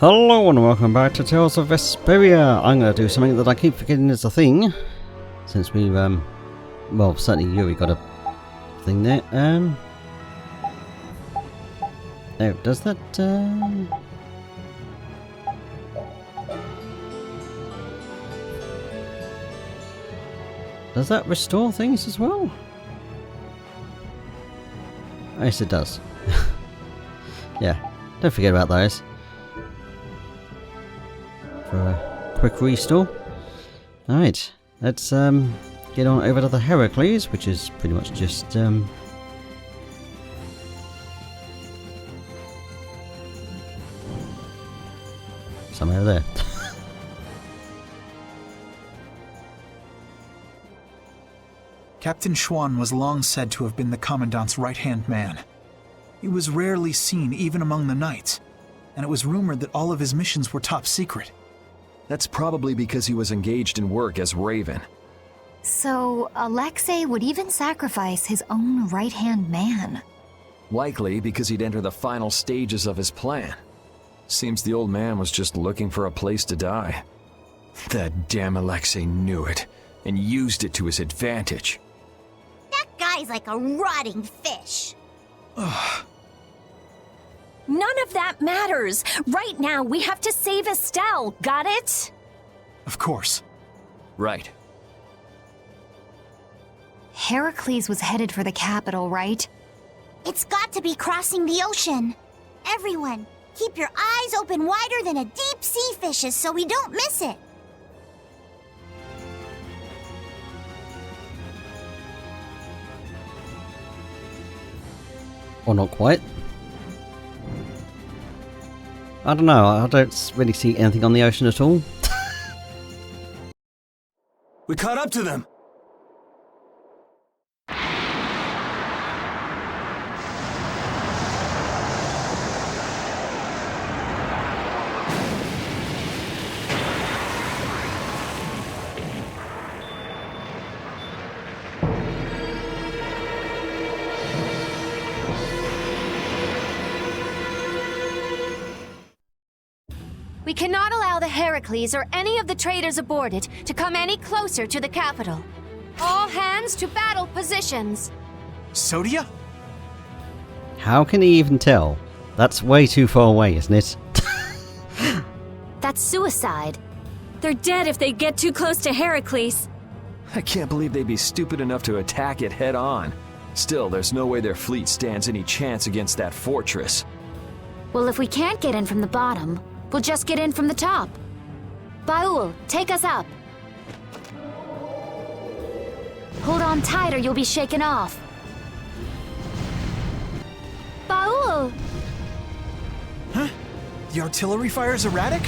Hello and welcome back to Tales of Vesperia. I'm going to do something that I keep forgetting is a thing, since we've, well, certainly Urgh got a thing there. Oh, does that, does that restore things as well? Oh, yes, it does. Yeah, don't forget about those. For a quick restore. Alright, let's get on over to the Heracles, which is pretty much just somewhere there. Captain Schwan was long said to have been the Commandant's right-hand man. He was rarely seen even among the knights, and it was rumored that all of his missions were top secret. That's probably because he was engaged in work as Raven. So, Alexei would even sacrifice his own right-hand man. Likely because he'd enter the final stages of his plan. Seems the old man was just looking for a place to die. That damn Alexei knew it, and used it to his advantage. That guy's like a rotting fish. Ugh. None of that matters. Right now, we have to save Estelle. Got it? Of course. Right. Heracles was headed for the capital, right? It's got to be crossing the ocean. Everyone, keep your eyes open wider than a deep sea fish's so we don't miss it. Or not quite. I don't know, I don't really see anything on the ocean at all. We caught up to them! We cannot allow the Heracles or any of the traders aboard it to come any closer to the capital. All hands to battle positions. Sodia? How can he even tell? That's way too far away, isn't it? That's suicide. They're dead if they get too close to Heracles. I can't believe they'd be stupid enough to attack it head on. Still, there's no way their fleet stands any chance against that fortress. Well, if we can't get in from the bottom, we'll just get in from the top. Baul, take us up. Hold on tight or you'll be shaken off. Baul! Huh? The artillery fire's erratic?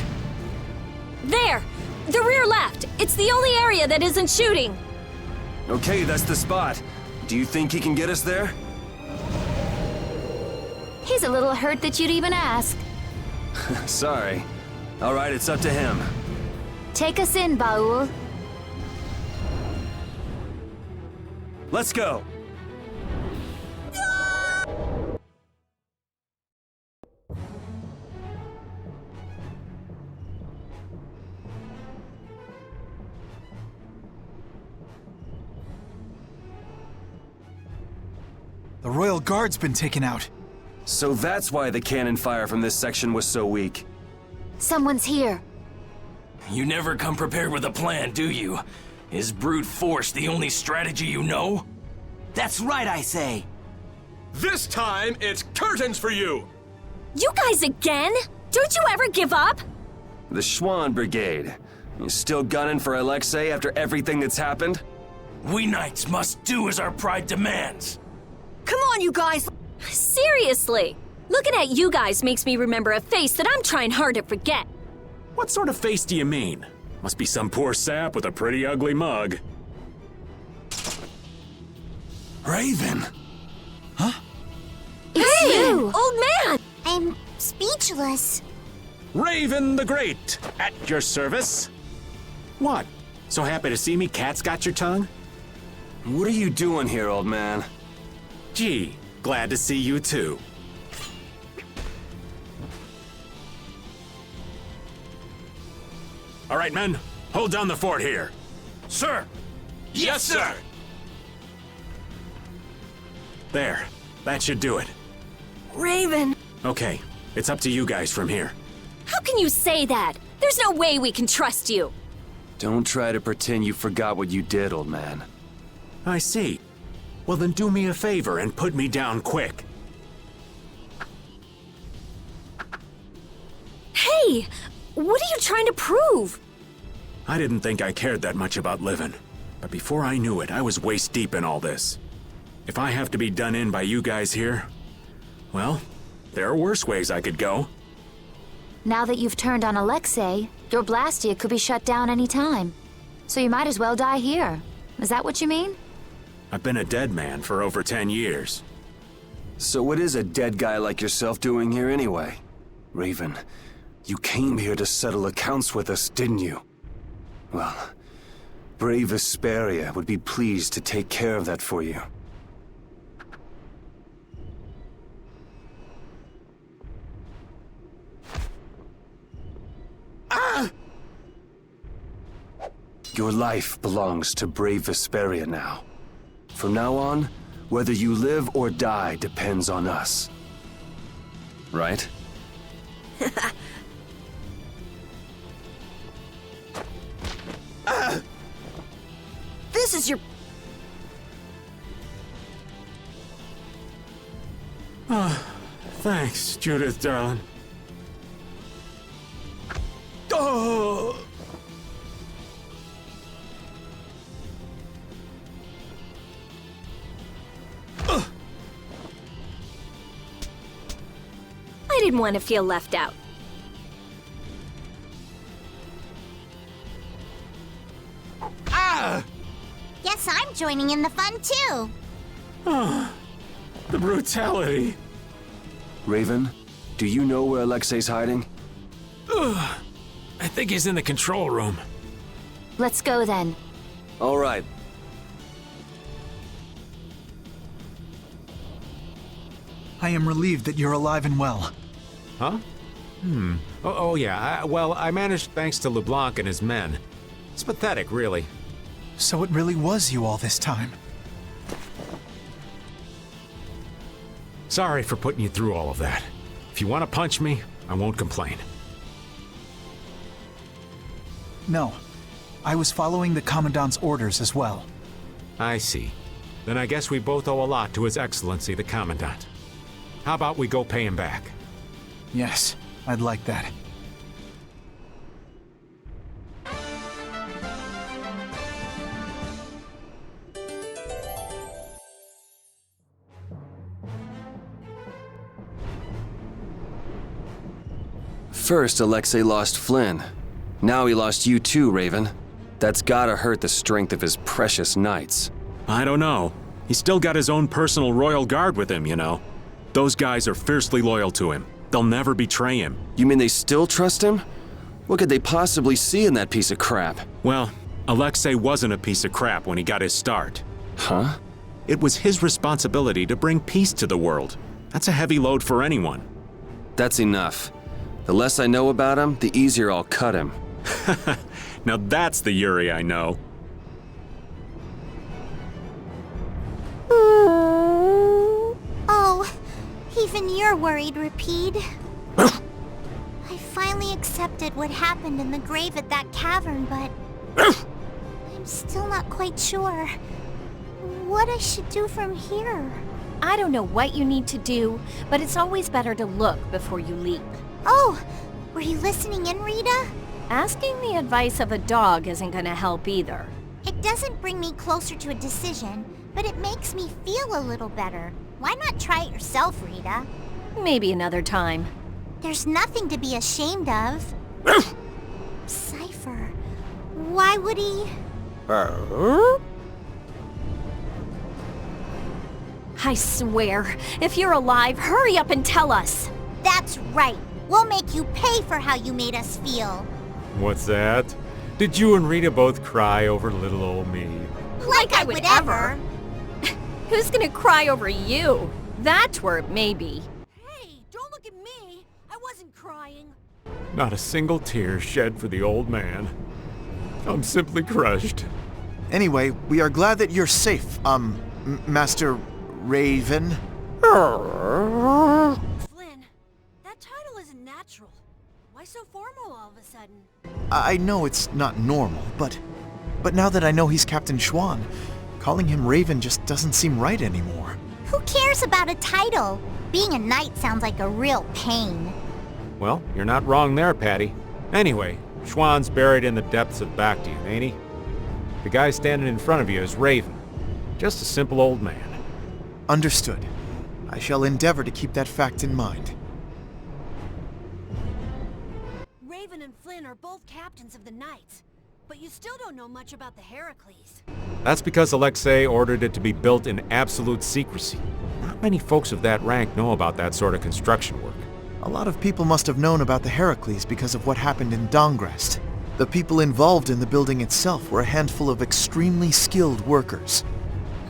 There! The rear left! It's the only area that isn't shooting! Okay, that's the spot. Do you think he can get us there? He's a little hurt that you'd even ask. Sorry. Alright, it's up to him. Take us in, Baul. Let's go! The Royal Guard's been taken out. So that's why the cannon fire from this section was so weak. Someone's here. You never come prepared with a plan, do you? Is brute force the only strategy you know? That's right, I say. This time, it's curtains for you! You guys again? Don't you ever give up? The Schwan Brigade. You still gunning for Alexei after everything that's happened? We knights must do as our pride demands. Come on, you guys! Seriously! Looking at you guys makes me remember a face that I'm trying hard to forget. What sort of face do you mean? Must be some poor sap with a pretty ugly mug. Raven! Huh? It's you! Old man! I'm speechless. Raven the Great, at your service. What? So happy to see me, cat's got your tongue? What are you doing here, old man? Gee, glad to see you too. All right, men, hold down the fort here. Sir! Yes, sir! There, that should do it. Raven! Okay, it's up to you guys from here. How can you say that? There's no way we can trust you. Don't try to pretend you forgot what you did, old man. I see. Well, then do me a favor and put me down quick. Hey! What are you trying to prove? I didn't think I cared that much about living. But before I knew it, I was waist deep in all this. If I have to be done in by you guys here, well, there are worse ways I could go. Now that you've turned on Alexei, your Blastia could be shut down any time. So you might as well die here. Is that what you mean? I've been a dead man for over 10 years. So what is a dead guy like yourself doing here anyway? Raven, you came here to settle accounts with us, didn't you? Well, brave Vesperia would be pleased to take care of that for you. Your life belongs to brave Vesperia now. From now on, whether you live or die depends on us. Right? This is your... Thanks, Judith, darling. Oh! I didn't want to feel left out. Guess I'm joining in the fun too. The brutality. Raven, do you know where Alexei's hiding? I think he's in the control room. Let's go then. All right. I am relieved that you're alive and well. Huh? Oh yeah, well, I managed thanks to LeBlanc and his men. It's pathetic, really. So it really was you all this time. Sorry for putting you through all of that. If you want to punch me, I won't complain. No, I was following the Commandant's orders as well. I see. Then I guess we both owe a lot to His Excellency the Commandant. How about we go pay him back? Yes, I'd like that. First, Alexei lost Flynn. Now he lost you too, Raven. That's gotta hurt the strength of his precious knights. I don't know. He's still got his own personal royal guard with him, you know. Those guys are fiercely loyal to him. They'll never betray him. You mean they still trust him? What could they possibly see in that piece of crap? Well, Alexei wasn't a piece of crap when he got his start. Huh? It was his responsibility to bring peace to the world. That's a heavy load for anyone. That's enough. The less I know about him, the easier I'll cut him. Now that's the Yuri I know. Oh, even you're worried, Rapide. I finally accepted what happened in the grave at that cavern, but I'm still not quite sure what I should do from here. I don't know what you need to do, but it's always better to look before you leap. Oh, were you listening in, Rita? Asking the advice of a dog isn't gonna help either. It doesn't bring me closer to a decision, but it makes me feel a little better. Why not try it yourself, Rita? Maybe another time. There's nothing to be ashamed of. Cypher, why would he... I swear, if you're alive, hurry up and tell us. That's right. We'll make you pay for how you made us feel. What's that? Did you and Rita both cry over little old me? Like I would ever. Who's gonna cry over you? That's where it may be. Hey, don't look at me. I wasn't crying. Not a single tear shed for the old man. I'm simply crushed. Anyway, we are glad that you're safe, Master Raven. Flynn, that title isn't natural. Why so formal all of a sudden? I know it's not normal, but now that I know he's Captain Schwan, calling him Raven just doesn't seem right anymore. Who cares about a title? Being a knight sounds like a real pain. Well, you're not wrong there, Patty. Anyway, Schwan's buried in the depths of Bactian, ain't he? The guy standing in front of you is Raven. Just a simple old man. Understood. I shall endeavor to keep that fact in mind. Raven and Flynn are both captains of the Knights, but you still don't know much about the Heracles. That's because Alexei ordered it to be built in absolute secrecy. Not many folks of that rank know about that sort of construction work. A lot of people must have known about the Heracles because of what happened in Dongrest. The people involved in the building itself were a handful of extremely skilled workers.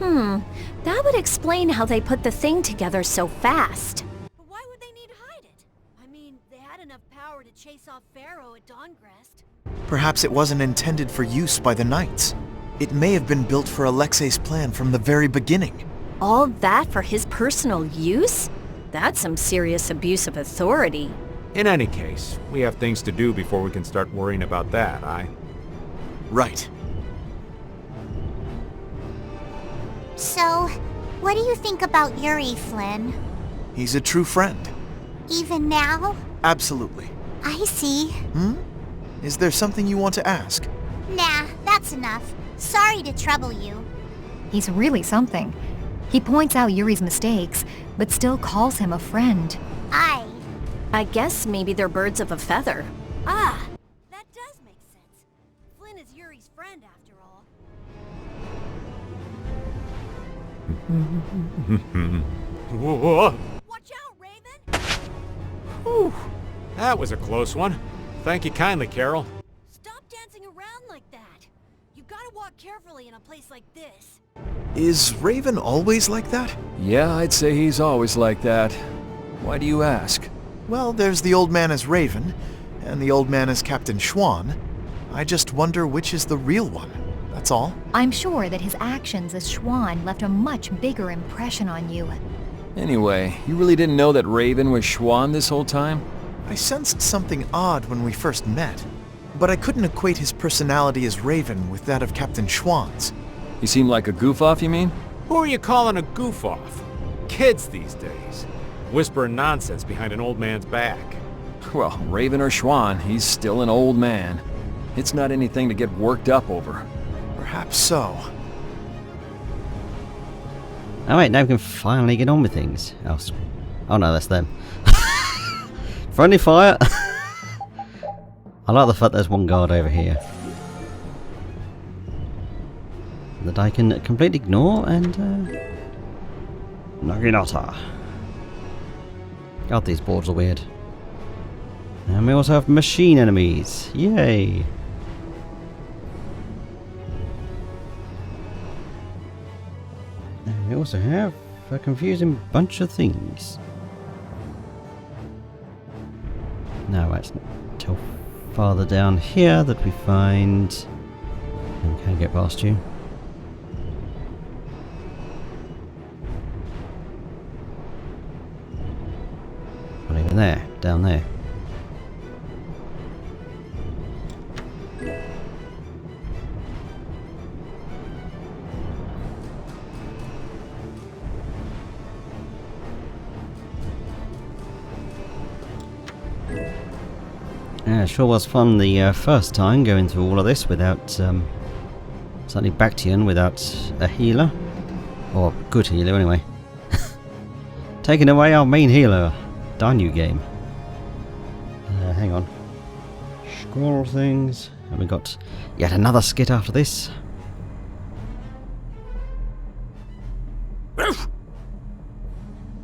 That would explain how they put the thing together so fast. But why would they need to hide it? I mean, they had enough power to chase off Pharaoh at Dongrest. Perhaps it wasn't intended for use by the Knights. It may have been built for Alexei's plan from the very beginning. All that for his personal use? That's some serious abuse of authority. In any case, we have things to do before we can start worrying about that, Right. So, what do you think about Yuri, Flynn? He's a true friend. Even now? Absolutely. I see. Is there something you want to ask? Nah, that's enough. Sorry to trouble you. He's really something. He points out Yuri's mistakes, but still calls him a friend. I guess maybe they're birds of a feather. Ah, that does make sense. Flynn is Yuri's friend after all. Watch out, Raven! Whew. That was a close one. Thank you kindly, Carol. Stop dancing around like that. You gotta walk carefully in a place like this. Is Raven always like that? Yeah, I'd say he's always like that. Why do you ask? Well, there's the old man as Raven, and the old man as Captain Schwan. I just wonder which is the real one, that's all. I'm sure that his actions as Schwan left a much bigger impression on you. Anyway, you really didn't know that Raven was Schwan this whole time? I sensed something odd when we first met, but I couldn't equate his personality as Raven with that of Captain Schwan's. He seemed like a goof-off, you mean? Who are you calling a goof-off? Kids these days. Whispering nonsense behind an old man's back. Well, Raven or Schwan, he's still an old man. It's not anything to get worked up over. Perhaps so. Alright, now we can finally get on with things. Oh no, that's them. Friendly fire! I like the fact there's one guard over here that I can completely ignore and Naginata. God, these boards are weird. And we also have machine enemies. Yay! And we also have a confusing bunch of things. Now it's until farther down here that we find... and we can't get past you. Not even there, down there. Yeah, it sure was fun the first time going through all of this without, certainly Bactian without a healer. Or a good healer anyway. Taking away our main healer. Darn you game. Hang on. Scroll things. And we got yet another skit after this.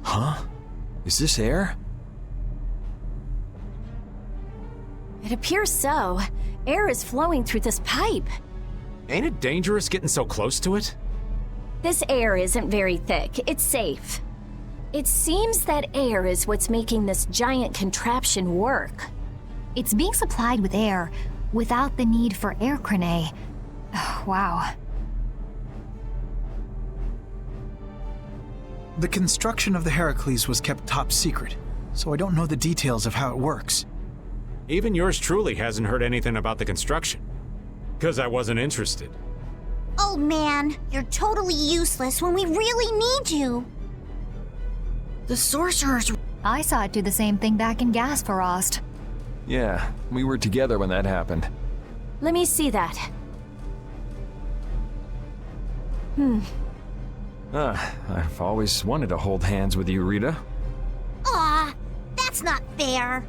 Huh? Is this air? It appears so. Air is flowing through this pipe. Ain't it dangerous getting so close to it? This air isn't very thick. It's safe. It seems that air is what's making this giant contraption work. It's being supplied with air, without the need for air crane. Wow. The construction of the Heracles was kept top secret, so I don't know the details of how it works. Even yours truly hasn't heard anything about the construction. 'Cause I wasn't interested. Oh man, you're totally useless when we really need you. The sorcerers... I saw it do the same thing back in Gasparost. Yeah, we were together when that happened. Let me see that. I've always wanted to hold hands with you, Rita. Aw, that's not fair.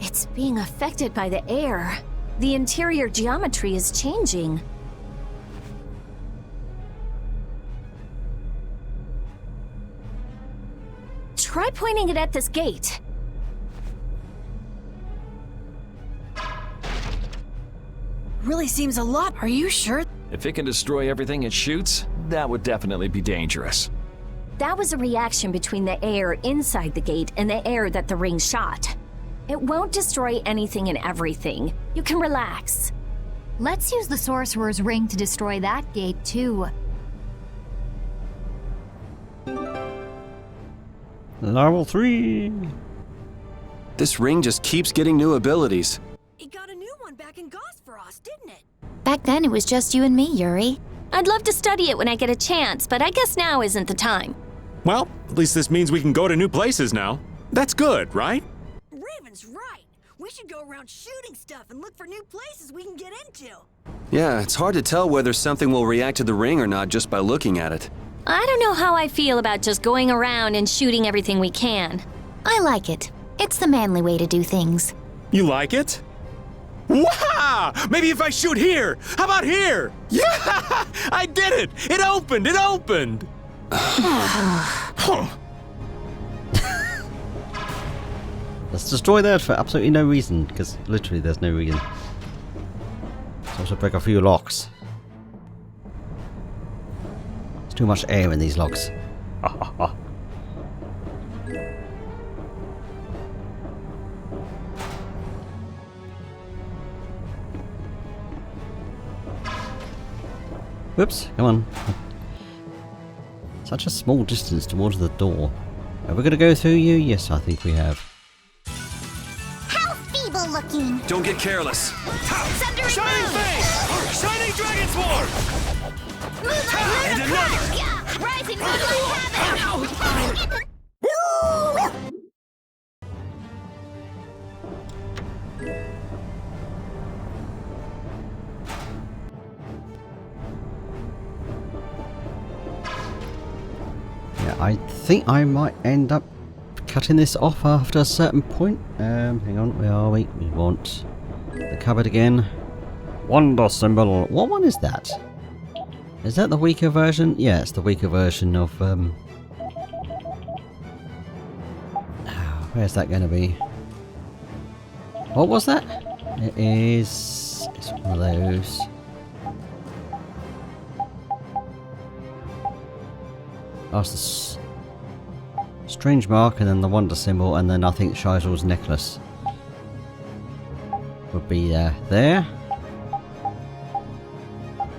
It's being affected by the air. The interior geometry is changing. Try pointing it at this gate. Really seems a lot. Are you sure? If it can destroy everything it shoots, that would definitely be dangerous. That was a reaction between the air inside the gate and the air that the ring shot. It won't destroy anything and everything. You can relax. Let's use the Sorcerer's Ring to destroy that gate, too. Level 3! This ring just keeps getting new abilities. It got a new one back in Gasparost, didn't it? Back then, it was just you and me, Yuri. I'd love to study it when I get a chance, but I guess now isn't the time. Well, at least this means we can go to new places now. That's good, right? Raven's right. We should go around shooting stuff and look for new places we can get into. Yeah, it's hard to tell whether something will react to the ring or not just by looking at it. I don't know how I feel about just going around and shooting everything we can. I like it. It's the manly way to do things. You like it? Wow! Maybe if I shoot here! How about here? Yeah! I did it! It opened! It opened! Let's destroy that for absolutely no reason, because literally there's no reason. Let's also break a few locks. There's too much air in these locks. Whoops, come on. Such a small distance towards the door. Are we going to go through you? Yes, I think we have. How feeble looking! Don't get careless. Shining Face! Shining Dragon Swarm! And another! Rising Moonlight Yeah, I think I might end up cutting this off after a certain point. Hang on, where are we? We want the cupboard again. Wonder symbol. What one is that? Is that the weaker version? Yeah, it's the weaker version of where's that going to be? What was that? It is... It's one of those. That's the strange mark, and then the wonder symbol, and then I think Shizel's necklace would be there.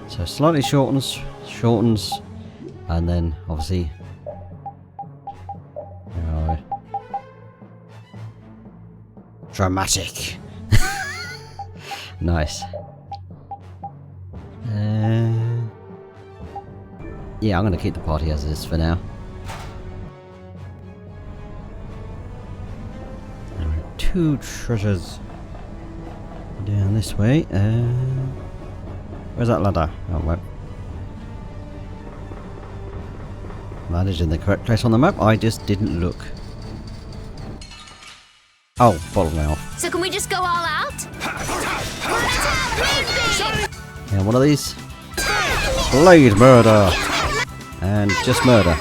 So slightly shortens, and then obviously dramatic. Nice. Yeah, I'm going to keep the party as is for now. There are 2 treasures down this way. Where's that ladder? Oh, well. Ladder's in the correct place on the map. I just didn't look. Oh, bottom now. So can we just go all out? Yeah, one of these. Blade murder! And just murder.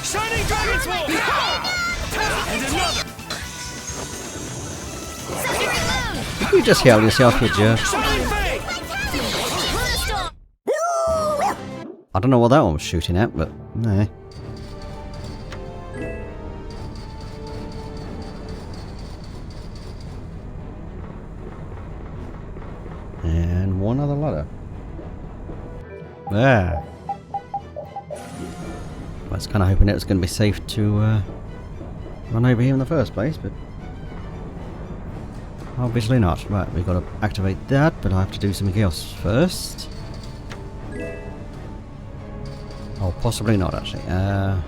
Shining Dragon Swarm! And another! You just heal yourself, you jerk. I don't know what that one was shooting at, but nah. Ah. I was kind of hoping it was going to be safe to run over here in the first place, but obviously not. Right, we've got to activate that, but I have to do something else first. Oh, possibly not, actually. I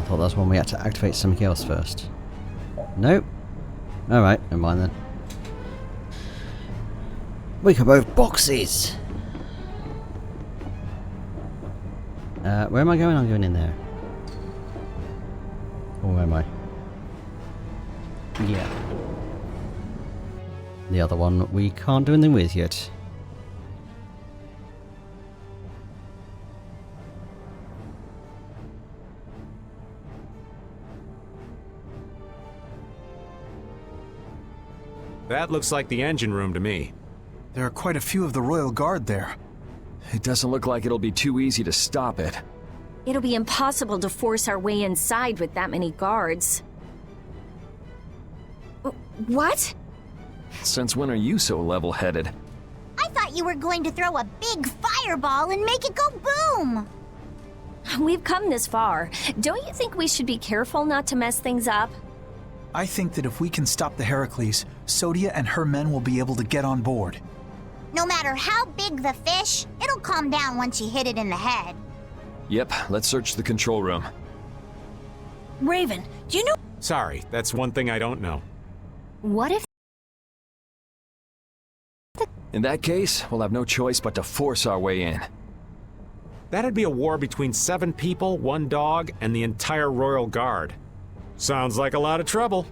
thought that's when we had to activate something else first. Nope. Alright, never mind then. We can move boxes! Where am I going? I'm going in there. Or where am I? Yeah. The other one we can't do anything with yet. That looks like the engine room to me. There are quite a few of the Royal Guard there. It doesn't look like it'll be too easy to stop it. It'll be impossible to force our way inside with that many guards. What? Since when are you so level-headed? I thought you were going to throw a big fireball and make it go boom! We've come this far. Don't you think we should be careful not to mess things up? I think that if we can stop the Heracles, Sodia and her men will be able to get on board. No matter how big the fish, it'll calm down once you hit it in the head. Yep, let's search the control room. Raven, do you know? Sorry, that's one thing I don't know. What if... In that case, we'll have no choice but to force our way in. That'd be a war between 7 people, 1 dog, and the entire Royal Guard. Sounds like a lot of trouble.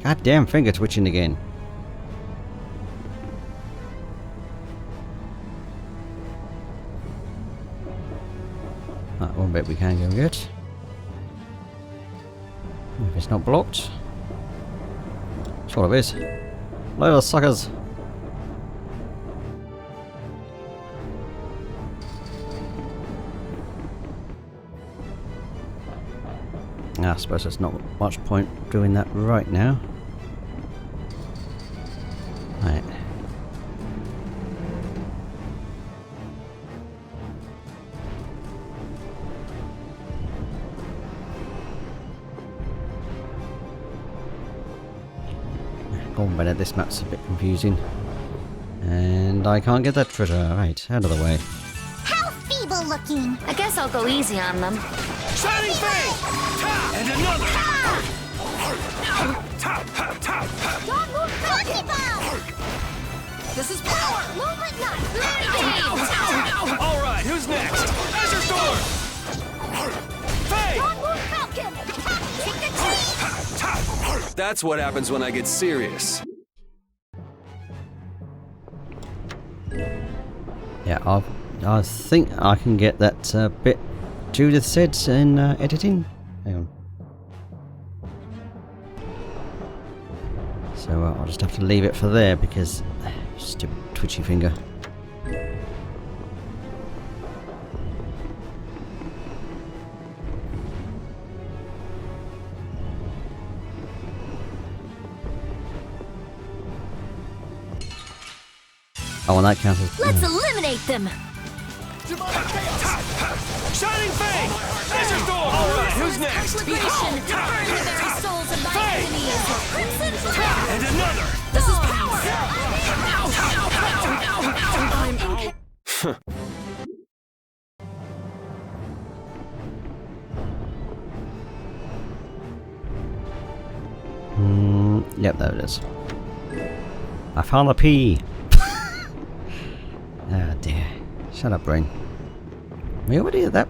Goddamn finger twitching again. Right, one bit we can go get. If it's not blocked. That's what it is. Little suckers. I suppose there's not much point doing that right now. Right. Go on, Bennett, this map's a bit confusing. And I can't get that treasure. Right, out of the way. How feeble looking! I guess I'll go easy on them. Shining Fang! And another! Don't move, Lucky Ball! This is power! Move it not! All right, who's next? Azure Storm! Fang! Don't move, Falcon! Trick or treat! That's what happens when I get serious. Yeah, I think I can get that bit Judith said in editing. Hang on. So I'll just have to leave it for there because stupid twitchy finger. Oh, and that counts as... Let's eliminate them! Shining Fang! Azure Storm! All right, who's next? Conflagration! Burn the very souls of my enemies! Crimson Fire! And another! This is power! Yep, there it is. I found the P. Ah, dear. Shut up, brain. We already had that.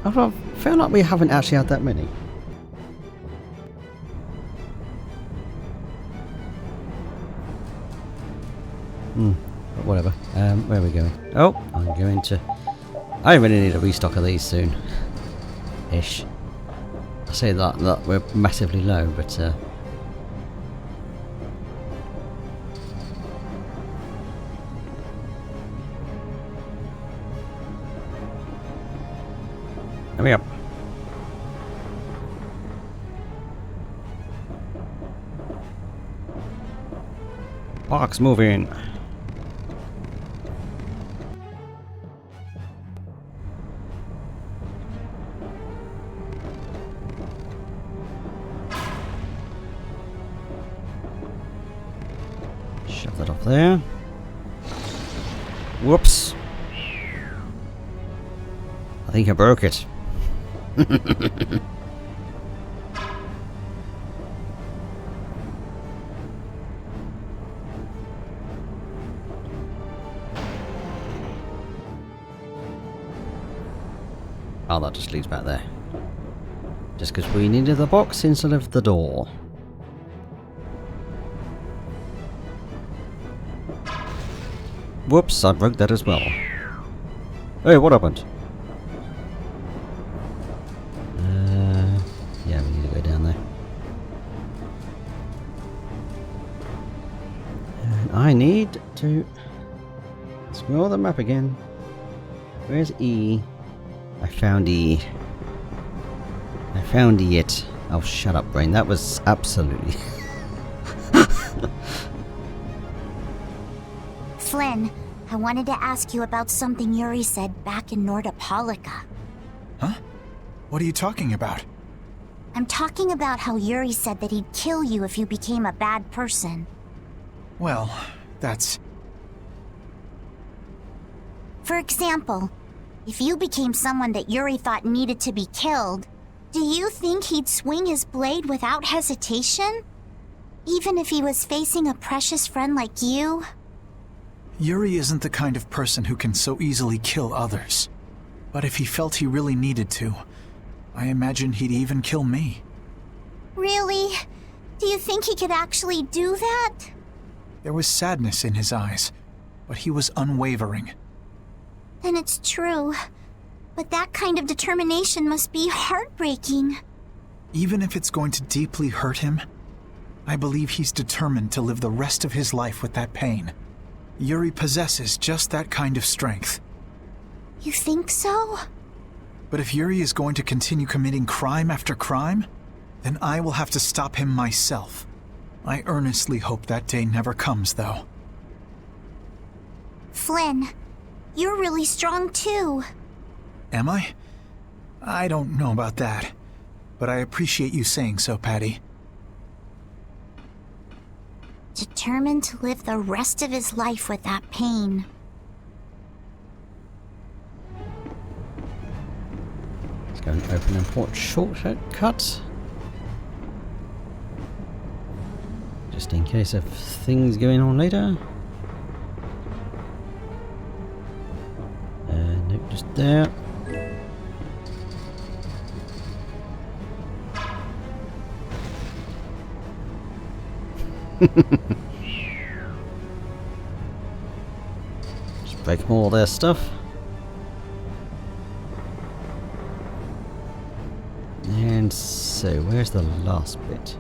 I feel like we haven't actually had that many. But whatever. Where are we going? Oh, I'm going to... I really need a restock of these soon. Ish. I say that we're massively low, but hurry up. Box moving. Shove that off there. Whoops. I think I broke it. Oh, that just leads back there. Just because we needed the box instead of the door. Whoops, I broke that as well. Hey, what happened? Yeah, we need to go down there. And I need to scroll the map again. Where's E? I found E. I found it. Oh, shut up, brain. That was absolutely... Flynn, I wanted to ask you about something Yuri said back in Nordopolica. Huh? What are you talking about? I'm talking about how Yuri said that he'd kill you if you became a bad person. Well, that's... For example, if you became someone that Yuri thought needed to be killed, do you think he'd swing his blade without hesitation? Even if he was facing a precious friend like you? Yuri isn't the kind of person who can so easily kill others. But if he felt he really needed to, I imagine he'd even kill me. Really? Do you think he could actually do that? There was sadness in his eyes, but he was unwavering. Then it's true. But that kind of determination must be heartbreaking. Even if it's going to deeply hurt him, I believe he's determined to live the rest of his life with that pain. Yuri possesses just that kind of strength. You think so? But if Yuri is going to continue committing crime after crime, then I will have to stop him myself. I earnestly hope that day never comes, though. Flynn, you're really strong too. Am I? I don't know about that, but I appreciate you saying so, Patty. Determined to live the rest of his life with that pain. Let's go and open and port shortcut. Just in case of things going on later. Nope, just there. Just break all their stuff. And so, where's the last bit?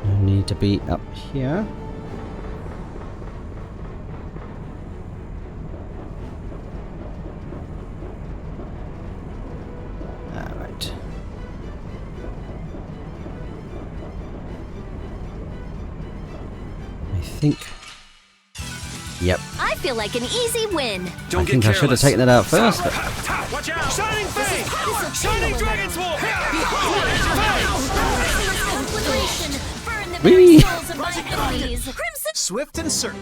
I need to be up here. Alright. I think... Yep. I feel like an easy win. I think I should have taken it out first. But... Watch out! Shining Fang! Shining Dragon Swoop! Whee! Swift and certain.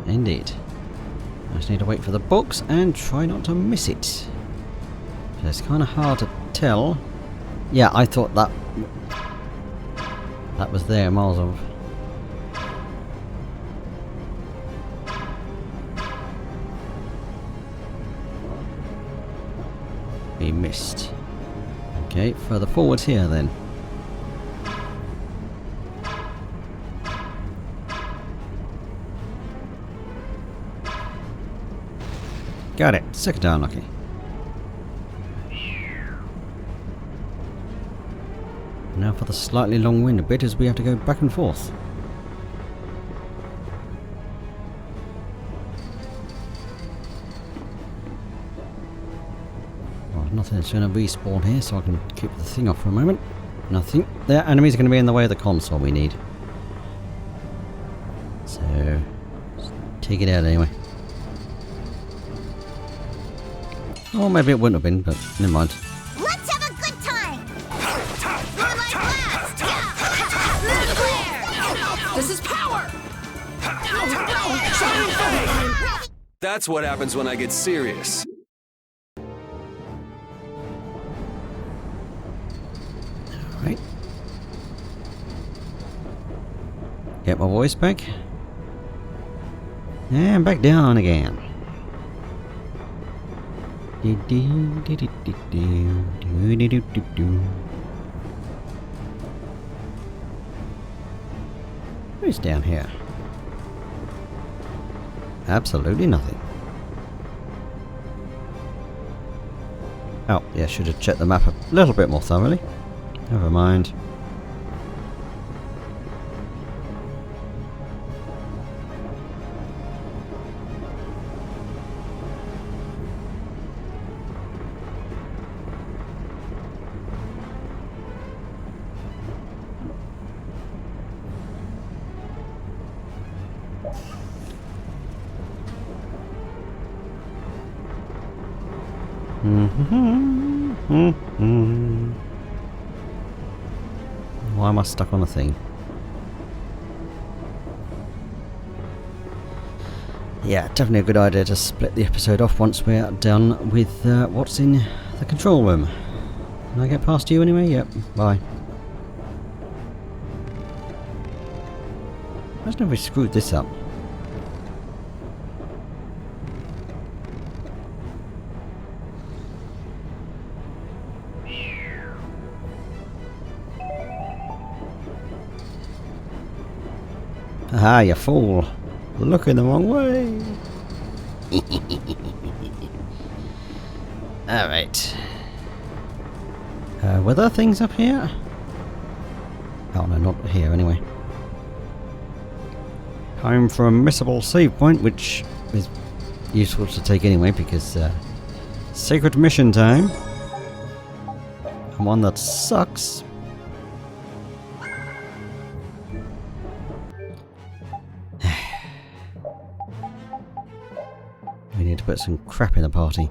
Indeed. I just need to wait for the box and try not to miss it. So it's kind of hard to tell. Yeah, I thought that was there miles off. We missed. Okay, further forward here then. Got it. Second time lucky. Now for the slightly long-winded bit as we have to go back and forth. Well, nothing's going to respawn here, so I can keep the thing off for a moment. And I think their enemies are going to be in the way of the console we need. So, let's take it out anyway. Or maybe it wouldn't have been, but never mind. Let's have a good time! You're my blast! This is power! That's what happens when I get serious. Right. Get my voice back. And back down again. Who's down here? Absolutely nothing. Oh, yeah, should have checked the map a little bit more thoroughly. Never mind. Why am I stuck on a thing? Yeah, definitely a good idea to split the episode off once we're done with what's in the control room. Can I get past you anyway? Yep, bye. Imagine if we screwed this up. Aha, you fool! Looking the wrong way! Alright. Were there things up here? Oh no, not here anyway. Time for a missable save point, which is useful to take anyway because secret mission time. And one that sucks. We need to put some crap in the party.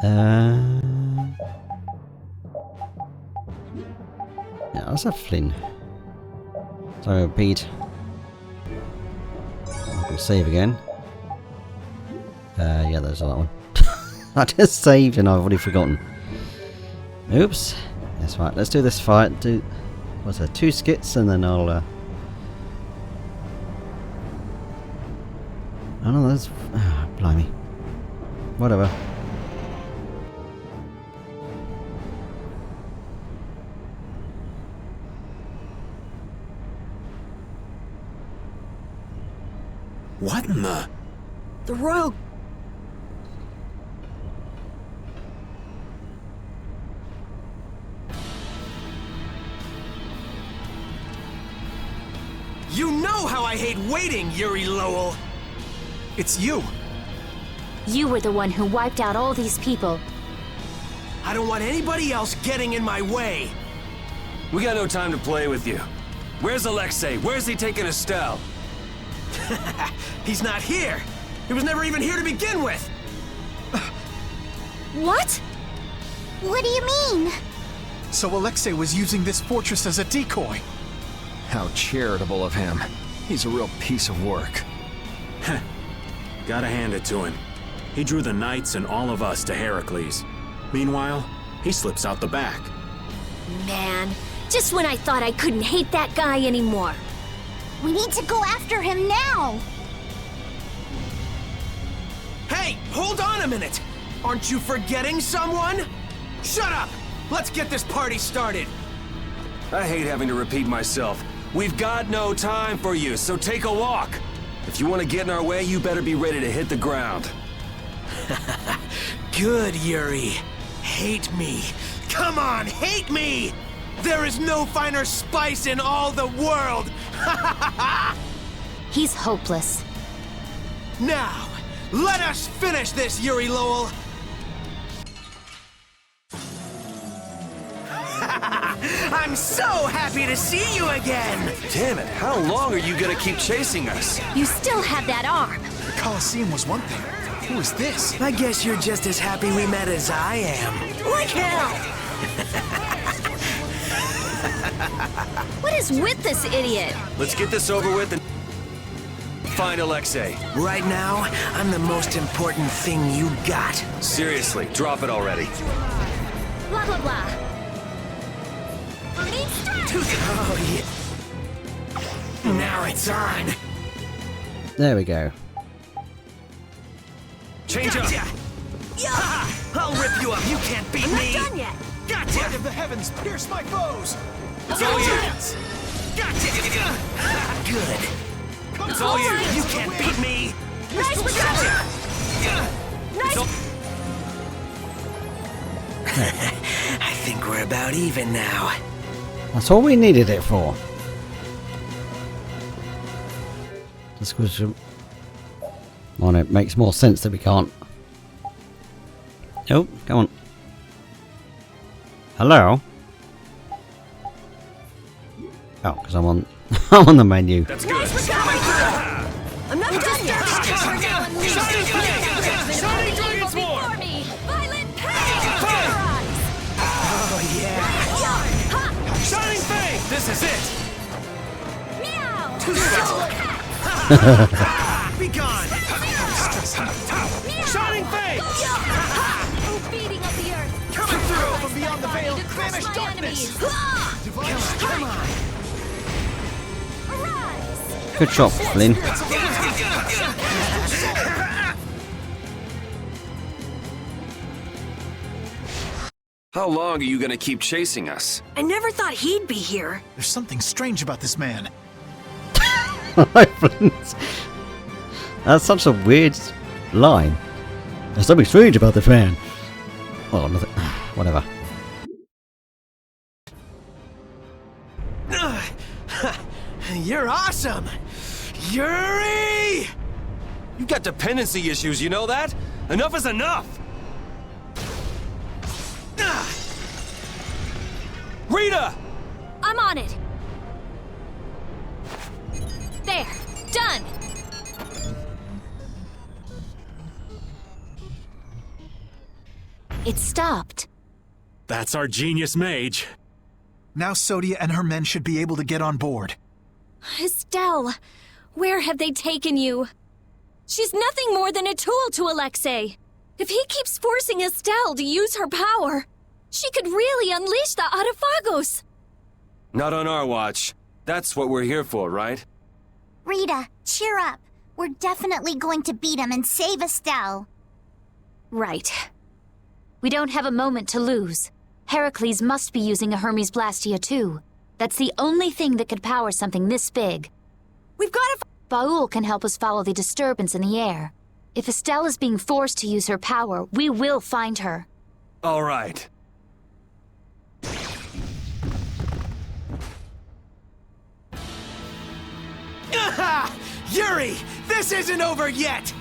Yeah, let's have Flynn. So, Pete. We'll save again. Yeah, there's that one. I just saved and I've already forgotten. Oops. That's right, let's do this fight. Do, what's that, 2 skits and then I'll... Oh no, that's... Oh, blimey. Whatever. What in the... The royal... You know how I hate waiting, Yuri Lowell! It's you! You were the one who wiped out all these people. I don't want anybody else getting in my way! We got no time to play with you. Where's Alexei? Where's he taking Estelle? He's not here! He was never even here to begin with! What? What do you mean? So Alexei was using this fortress as a decoy. How charitable of him. He's a real piece of work. Gotta hand it to him. He drew the knights and all of us to Heracles. Meanwhile, he slips out the back. Man, just when I thought I couldn't hate that guy anymore. We need to go after him now! Hey, hold on a minute! Aren't you forgetting someone? Shut up! Let's get this party started! I hate having to repeat myself. We've got no time for you, so take a walk. If you want to get in our way, you better be ready to hit the ground. Good, Yuri. Hate me. Come on, hate me! There is no finer spice in all the world! He's hopeless. Now, let us finish this, Yuri Lowell! I'm so happy to see you again! Damn it, how long are you gonna keep chasing us? You still have that arm. The Colosseum was one thing. Who is this? I guess you're just as happy we met as I am. Like hell! What is with this idiot? Let's get this over with and find Alexei. Right now, I'm the most important thing you got. Seriously, drop it already. Blah, blah, blah. Oh, yeah. Now it's on. There we go. Change up. Yeah. I'll rip you up. You can't beat me. I'm not done yet. Gotcha. Light of the heavens, pierce my foes! It's all you. Gotcha. Good. It's all you. You can't beat me. Nice Gotcha. Nice. I think we're about even now. That's all we needed it for. Just because... Well, it makes more sense that we can't... Oh, come on. Hello? Oh, because I'm on... I'm on the menu. That's good. I'm not done yet. Shining Dragon's War! Violent pain! Oh, yeah. Shining Fang! This is it! Meow! Be gone. Shining Fang! Oh, beating of the earth! Coming through from beyond the veil, To crush vanish my darkness! enemies! Divine strength! Arise! Good shot, Flynn. How long are you gonna keep chasing us? I never thought he'd be here. There's something strange about this man. That's such a weird line. There's something strange about the fan. Oh, nothing. Whatever. You're awesome. Yuri! You got dependency issues, you know that? Enough is enough! Rita! I'm on it! There! Done! It stopped. That's our genius mage. Now Sodia and her men should be able to get on board. Estelle, where have they taken you? She's nothing more than a tool to Alexei. If he keeps forcing Estelle to use her power, she could really unleash the Autophagos. Not on our watch. That's what we're here for, right? Rita, cheer up. We're definitely going to beat him and save Estelle. Right. We don't have a moment to lose. Heracles must be using a Hermes Blastia too. That's the only thing that could power something this big. We've got to... Baul can help us follow the disturbance in the air. If Estelle is being forced to use her power, we will find her. All right. Yuri, this isn't over yet!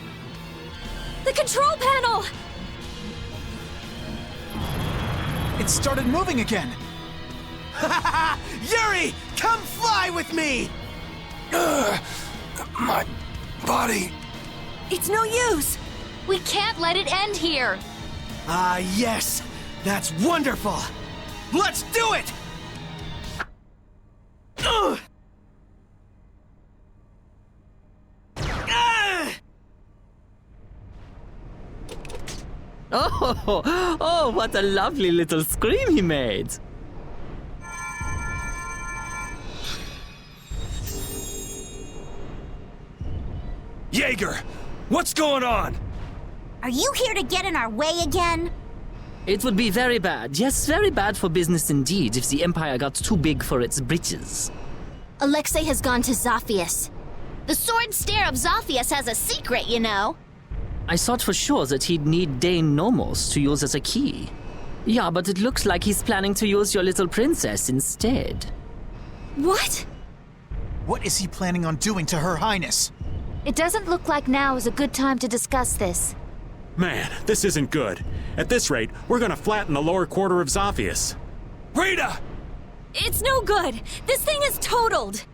The control panel! It started moving again. Yuri, come fly with me! My body. It's no use! We can't let it end here! Ah, yes! That's wonderful! Let's do it! Oh, what a lovely little scream he made! Jaeger! What's going on? Are you here to get in our way again? It would be very bad, yes, very bad for business indeed if the Empire got too big for its britches. Alexei has gone to Zaphias. The sword stare of Zaphias has a secret, you know. I thought for sure that he'd need Dane Nomos to use as a key. Yeah, but it looks like he's planning to use your little princess instead. What? What is he planning on doing to Her Highness? It doesn't look like now is a good time to discuss this. Man, this isn't good. At this rate, we're gonna flatten the lower quarter of Zaphias. Rita! It's no good. This thing is totaled.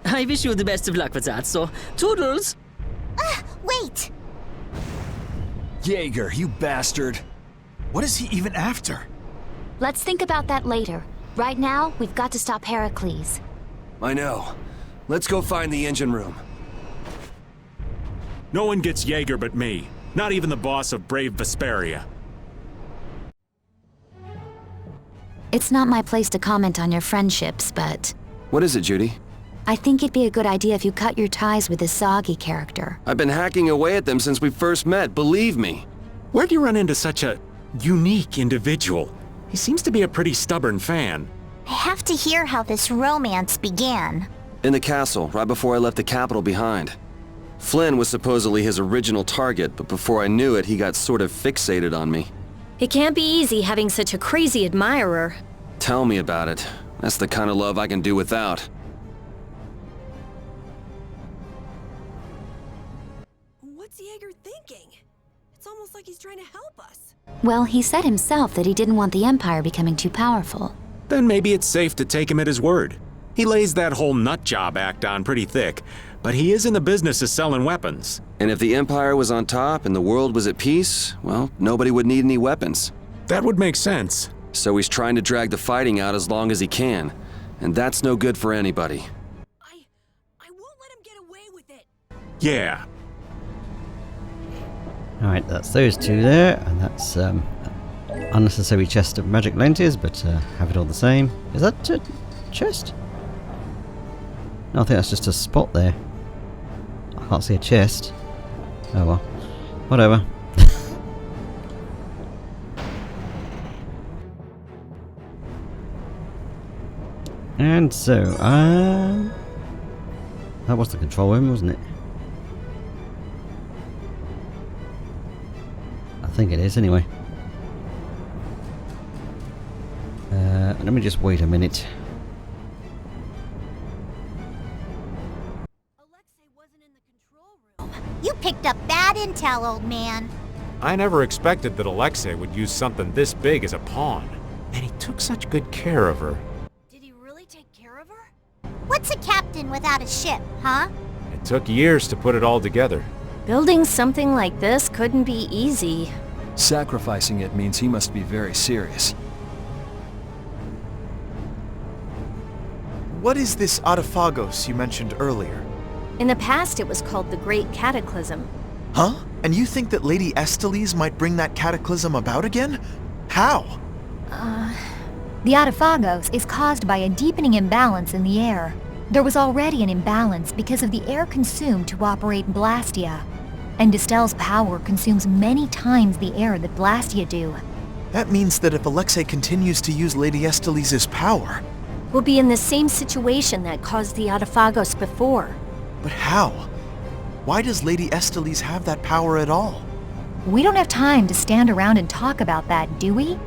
I wish you the best of luck with that, so toodles! Wait! Jaeger, you bastard! What is he even after? Let's think about that later. Right now, we've got to stop Heracles. I know. Let's go find the engine room. No one gets Jaeger but me. Not even the boss of brave Vesperia. It's not my place to comment on your friendships, but What is it, Judy? I think it'd be a good idea if you cut your ties with this Soggy character. I've been hacking away at them since we first met, believe me. Where'd you run into such a unique individual? He seems to be a pretty stubborn fan. I have to hear how this romance began. In the castle, right before I left the capital behind. Flynn was supposedly his original target, but before I knew it, he got sort of fixated on me. It can't be easy having such a crazy admirer. Tell me about it. That's the kind of love I can do without. What's Jaeger thinking? It's almost like he's trying to help us. Well, he said himself that he didn't want the Empire becoming too powerful. Then maybe it's safe to take him at his word. He lays that whole nut job act on pretty thick, but he is in the business of selling weapons. And if the Empire was on top and the world was at peace, well, nobody would need any weapons. That would make sense. So he's trying to drag the fighting out as long as he can. And that's no good for anybody. I won't let him get away with it. Yeah. Alright, that's those two there, and that's unnecessary chest of magic lenses, but have it all the same. Is that a chest? No, I think that's just a spot there. I can't see a chest. Oh well. Whatever. And so, that was the control room, wasn't it? I think it is, anyway. Let me just wait a minute. Alexei wasn't in the control room. You picked up bad intel, old man. I never expected that Alexei would use something this big as a pawn. And he took such good care of her. Did he really take care of her? What's a captain without a ship, huh? It took years to put it all together. Building something like this couldn't be easy. Sacrificing it means he must be very serious. What is this Autophagos you mentioned earlier? In the past, it was called the Great Cataclysm. Huh? And you think that Lady Estellise might bring that cataclysm about again? How? The Autophagos is caused by a deepening imbalance in the air. There was already an imbalance because of the air consumed to operate Blastia. And Distell's power consumes many times the air that Blastia do. That means that if Alexei continues to use Lady Estellise's power... We'll be in the same situation that caused the Autophagos before. But how? Why does Lady Estellise have that power at all? We don't have time to stand around and talk about that, do we?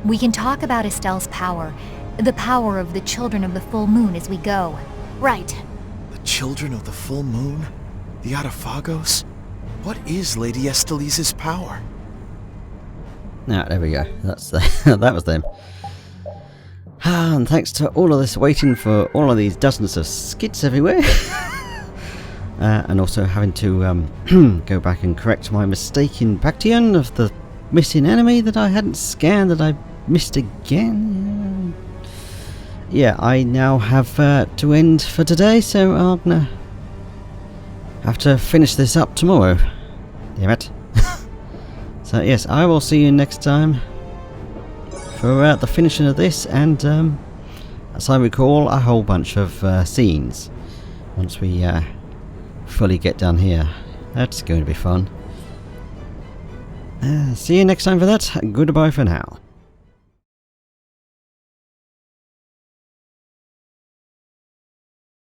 We can talk about Estelle's power, the power of the Children of the Full Moon as we go. Right. The Children of the Full Moon? The Autophagos? What is Lady Estellise's power? Ah, there we go. That's that was them. And thanks to all of this waiting for all of these dozens of skits everywhere. And also having to go back and correct my mistake in Bactrian of the missing enemy that I hadn't scanned that I missed again. Yeah, I now have to end for today, so I'm gonna have to finish this up tomorrow. Damn it. So yes, I will see you next time for the finishing of this, and as I recall, a whole bunch of scenes once we fully get done here. That's going to be fun. See you next time for that. Goodbye for now.